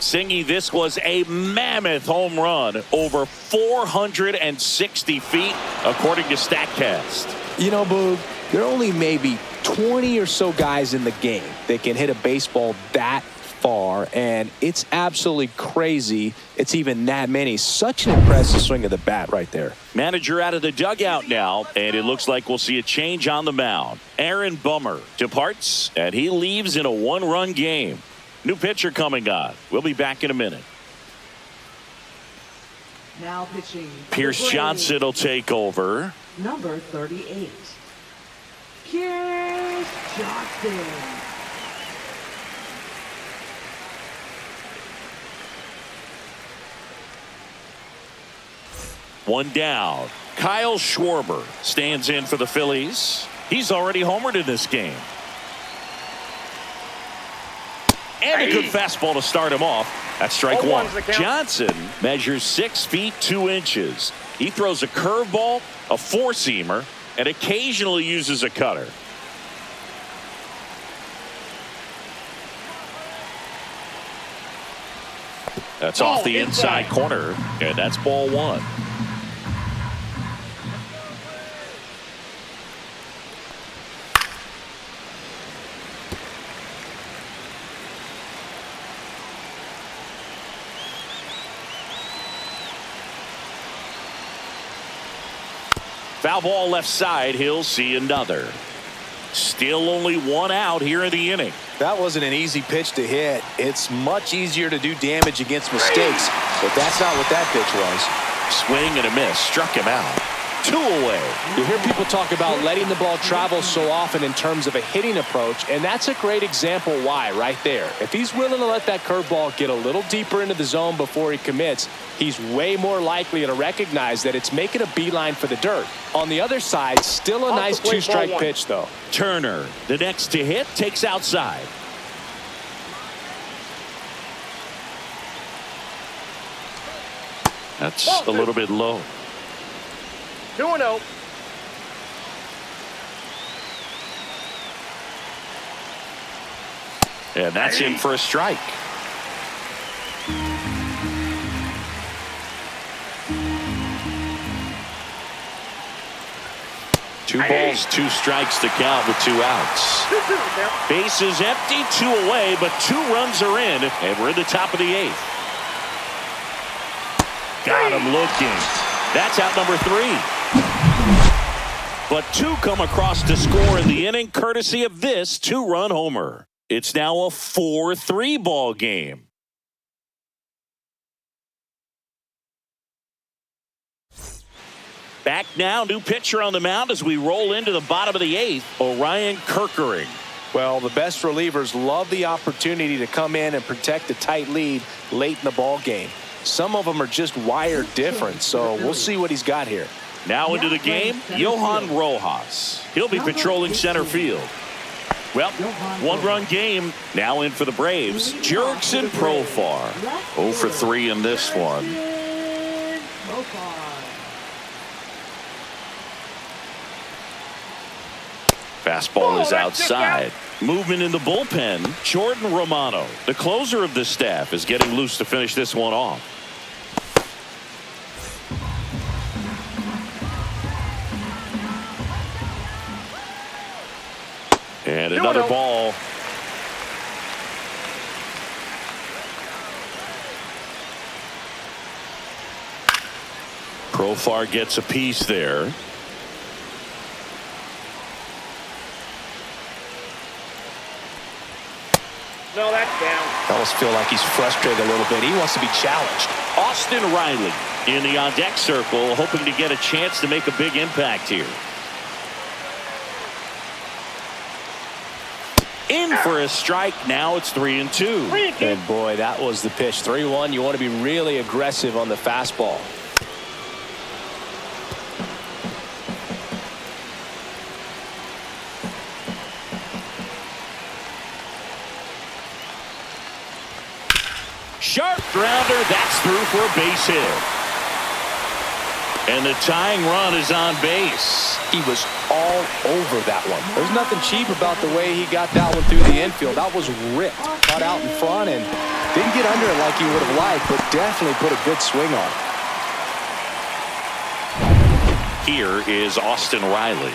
Singy, this was a mammoth home run over 460 feet, according to StatCast. You know, Boog, there are only maybe 20 or so guys in the game that can hit a baseball that far, and it's absolutely crazy it's even that many. Such an impressive swing of the bat right there. Manager out of the dugout now, and it looks like we'll see a change on the mound. Aaron Bummer departs, and he leaves in a one-run game. New pitcher coming on. We'll be back in a minute. Now pitching. Pierce Johnson will take over. Number 38. Pierce Johnson. One down. Kyle Schwarber stands in for the Phillies. He's already homered in this game. And a good fastball to start him off. That's strike one. Johnson measures 6 feet 2 inches. He throws a curveball, a four-seamer, and occasionally uses a cutter. That's off the inside corner, and that's ball one. Foul ball left side. He'll see another. Still only one out here in the inning. That wasn't an easy pitch to hit. It's much easier to do damage against mistakes, but that's not what that pitch was. Swing and a miss. Struck him out. 2 away. You hear people talk about letting the ball travel so often in terms of a hitting approach, and that's a great example why right there. If he's willing to let that curveball get a little deeper into the zone before he commits, he's way more likely to recognize that it's making a beeline for the dirt. On the other side, still a nice two-strike pitch, though. Turner, the next to hit, takes outside. That's a little bit low. 2-0. And that's in for a strike. Two balls, 2 strikes to count with 2 outs. Bases empty, 2 away, but 2 runs are in, and we're in the top of the 8th. Got him looking. That's out number 3. But 2 come across to score in the inning, courtesy of this 2-run homer. It's now a 4-3 ball game. Back now, new pitcher on the mound as we roll into the bottom of the 8th, Orion Kerkering. Well, the best relievers love the opportunity to come in and protect a tight lead late in the ball game. Some of them are just wired different, so we'll see what he's got here. Now into the game, Johan Rojas. He'll be patrolling center field. Well, one-run game. Now in for the Braves, Jurickson Profar. 0 for 3 in this one. Fastball is outside. Movement in the bullpen. Jordan Romano, the closer of the staff, is getting loose to finish this one off. And another ball. Profar gets a piece there. No, that's down. I almost feel like he's frustrated a little bit. He wants to be challenged. Austin Riley in the on-deck circle, hoping to get a chance to make a big impact here. In for a strike. Now it's 3-2. And boy, that was the pitch. 3-1. You want to be really aggressive on the fastball. Sharp grounder. That's through for a base hit. And the tying run is on base. He was all over that one. There's nothing cheap about the way he got that one through the infield. That was ripped. Caught out in front and didn't get under it like he would have liked, but definitely put a good swing on it. Here is Austin Riley.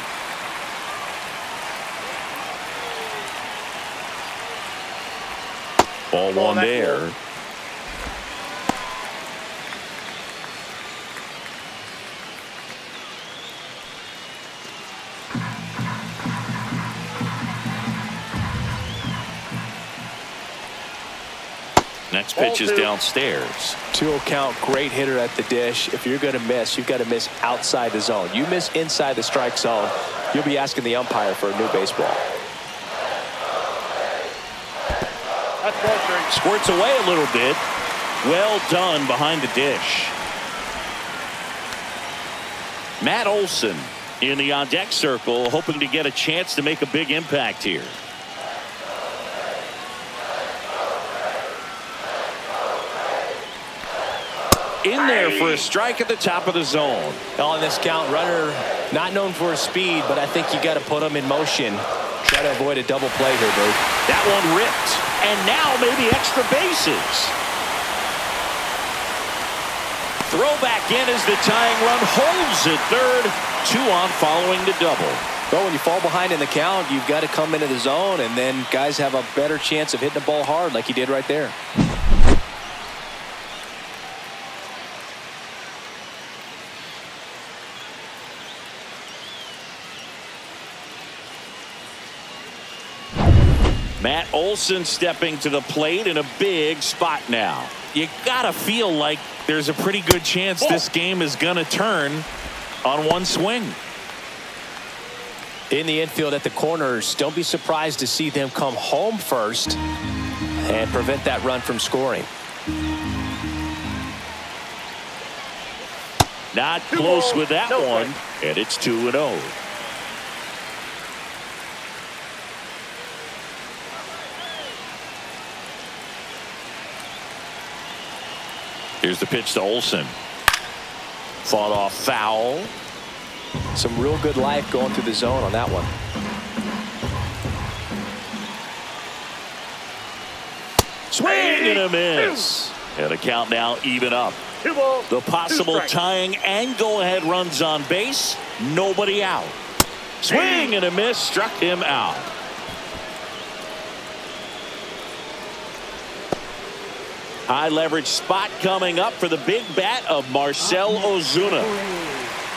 Ball one there. Next pitch is downstairs. 2-0 count, great hitter at the dish. If you're going to miss, you've got to miss outside the zone. You miss inside the strike zone, you'll be asking the umpire for a new baseball. Squirts away a little bit. Well done behind the dish. Matt Olson in the on-deck circle, hoping to get a chance to make a big impact here. In there for a strike at the top of the zone. On this count, runner not known for his speed, but I think you got to put him in motion. Try to avoid a double play here, Boo. That one ripped. And now maybe extra bases. Throw back in as the tying run holds at third. 2 on following the double. But when you fall behind in the count, you've got to come into the zone, and then guys have a better chance of hitting the ball hard like he did right there. Matt Olson stepping to the plate in a big spot now. You gotta feel like there's a pretty good chance this game is gonna turn on one swing. In the infield at the corners, don't be surprised to see them come home first and prevent that run from scoring. Not close with that one, and it's 2-0. Here's the pitch to Olson. Fought off foul. Some real good life going through the zone on that one. Swing and a miss. And a count now even up. The possible tying and go-ahead runs on base. Nobody out. Swing and a miss. Struck him out. High leverage spot coming up for the big bat of Marcell Ozuna.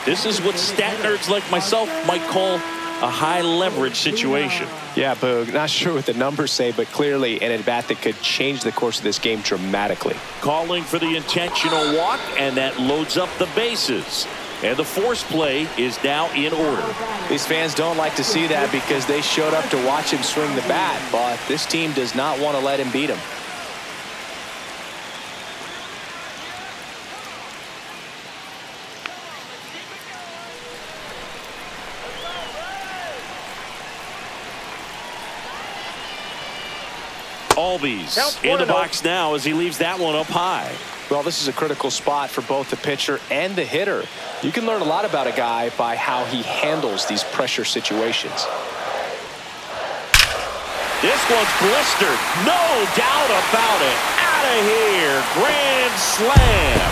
This is what stat nerds like myself might call a high leverage situation. Yeah, Boog, not sure what the numbers say, but clearly an at-bat that could change the course of this game dramatically. Calling for the intentional walk, and that loads up the bases. And the force play is now in order. These fans don't like to see that because they showed up to watch him swing the bat, but this team does not want to let him beat him. Albies in the box now as he leaves that one up high. Well, this is a critical spot for both the pitcher and the hitter. You can learn a lot about a guy by how he handles these pressure situations. This one's blistered. No doubt about it. Out of here. Grand slam.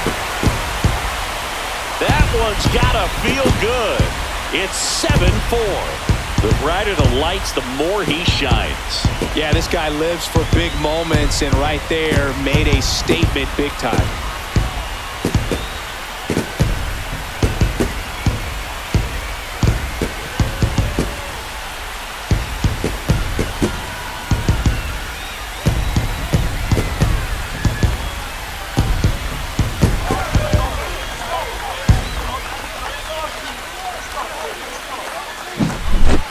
That one's got to feel good. It's 7-4. The brighter the lights, the more he shines. Yeah, this guy lives for big moments, and right there made a statement big time.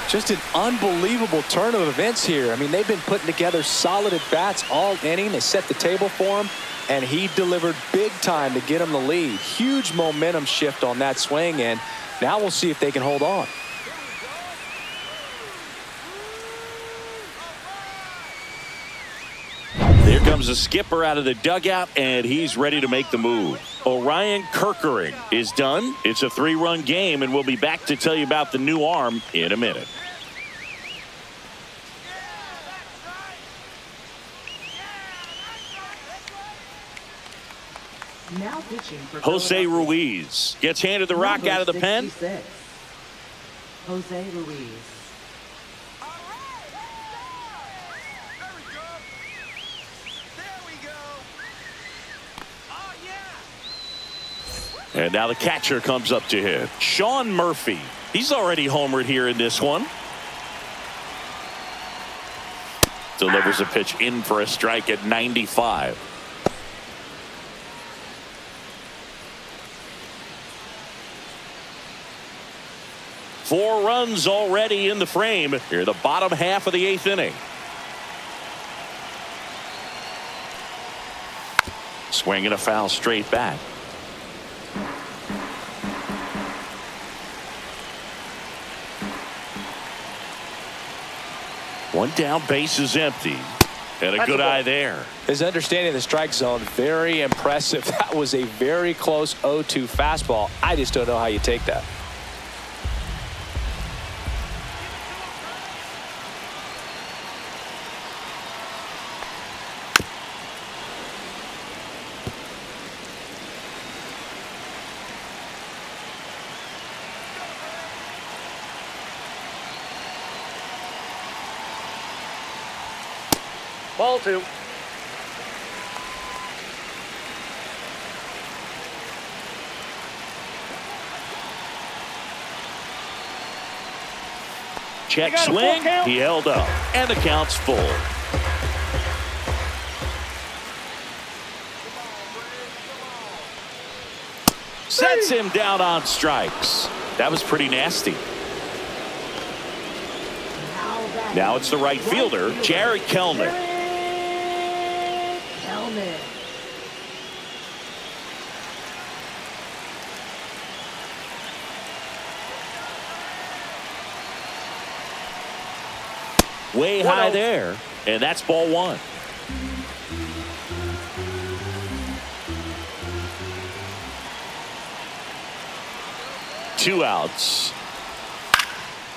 Just an unbelievable turn of events here. I mean, they've been putting together solid at-bats all inning. They set the table for him, and he delivered big time to get him the lead. Huge momentum shift on that swing, and now we'll see if they can hold on. Here comes the skipper out of the dugout, and he's ready to make the move. Orion Kerkering is done. It's a 3-run game, and we'll be back to tell you about the new arm in a minute. Now pitching for Jose Ruiz gets handed the rock Number out of the pen. 66, Jose Ruiz. And now the catcher comes up to hit. Sean Murphy. He's already homered here in this one. Delivers a pitch in for a strike at 95. Four runs already in the frame here, the bottom half of the 8th inning. Swinging a foul straight back. One down, base is empty. And a good eye there. His understanding of the strike zone, very impressive. That was a very close 0-2 fastball. I just don't know how you take that. Ball 2. Check swing. He held up. And the count's full. Sets him down on strikes. That was pretty nasty. Now it's the right fielder, Jared Kelnick. Way high there, and that's ball 1. Two outs.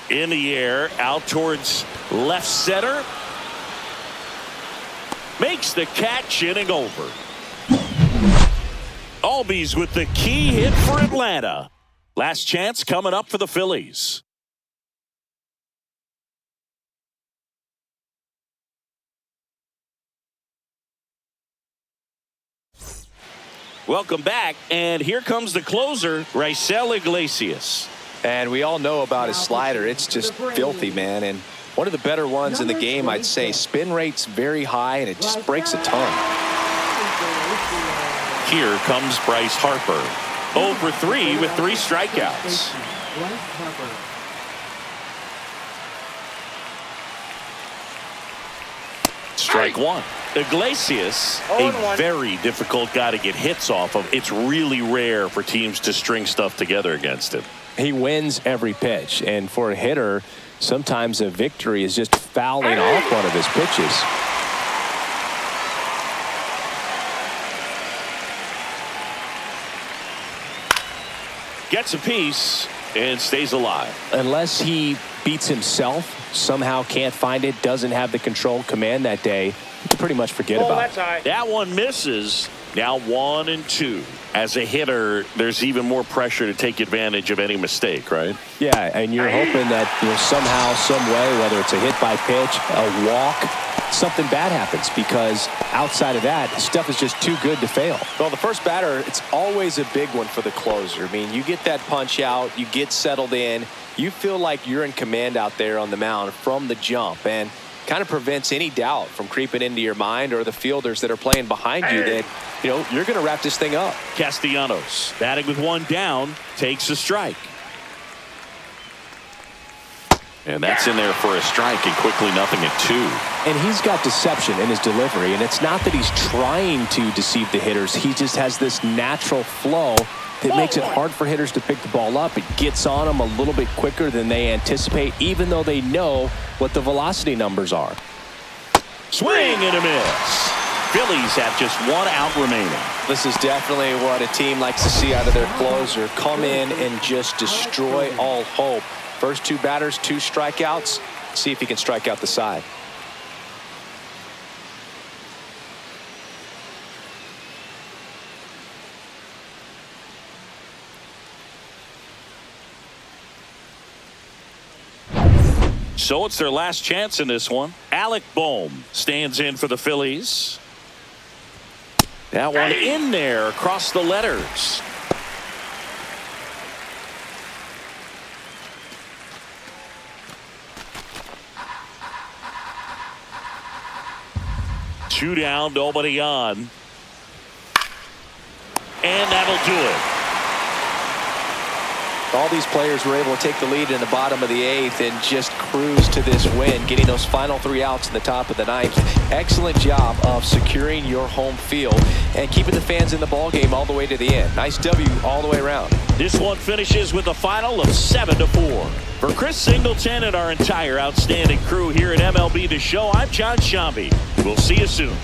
In the air, out towards left center. Makes the catch, inning over. Albies with the key hit for Atlanta. Last chance coming up for the Phillies. Welcome back, and here comes the closer, Raisel Iglesias. And we all know about his slider. It's just filthy, man. And one of the better ones in the game, I'd say. Spin rate's very high, and it just breaks a ton. Here comes Bryce Harper. 0 for 3 with 3 strikeouts. Strike 1. Iglesias, a very difficult guy to get hits off of. It's really rare for teams to string stuff together against him. He wins every pitch, and for a hitter, sometimes a victory is just fouling off one of his pitches. Gets a piece and stays alive. Unless he beats himself, somehow can't find it, doesn't have the control command that day, you can pretty much forget about That's it. high. That one misses. Now 1-2. As a hitter, there's even more pressure to take advantage of any mistake, right? Yeah, and you're hoping that somehow, some way, whether it's a hit by pitch, a walk, something bad happens, because outside of that, stuff is just too good to fail. Well, the first batter, it's always a big one for the closer. I mean, you get that punch out, you get settled in, you feel like you're in command out there on the mound from the jump, and kind of prevents any doubt from creeping into your mind or the fielders that are playing behind you that, you're going to wrap this thing up. Castellanos batting with one down, takes a strike. And that's in there for a strike, and quickly 0-2. And he's got deception in his delivery, and it's not that he's trying to deceive the hitters. He just has this natural flow that makes it hard for hitters to pick the ball up. It gets on them a little bit quicker than they anticipate, even though they know what the velocity numbers are. Swing and a miss. Phillies have just 1 out remaining. This is definitely what a team likes to see out of their closer. Come in and just destroy all hope. First 2 batters, 2 strikeouts. See if he can strike out the side. So it's their last chance in this one. Alec Bohm stands in for the Phillies. That one in there across the letters. Two down, nobody on. And that'll do it. All these players were able to take the lead in the bottom of the 8th and just cruise to this win, getting those final 3 outs in the top of the 9th. Excellent job of securing your home field and keeping the fans in the ball game all the way to the end. Nice W all the way around. This one finishes with a final of 7-4. For Chris Singleton and our entire outstanding crew here at MLB The Show, I'm John Shambi. We'll see you soon.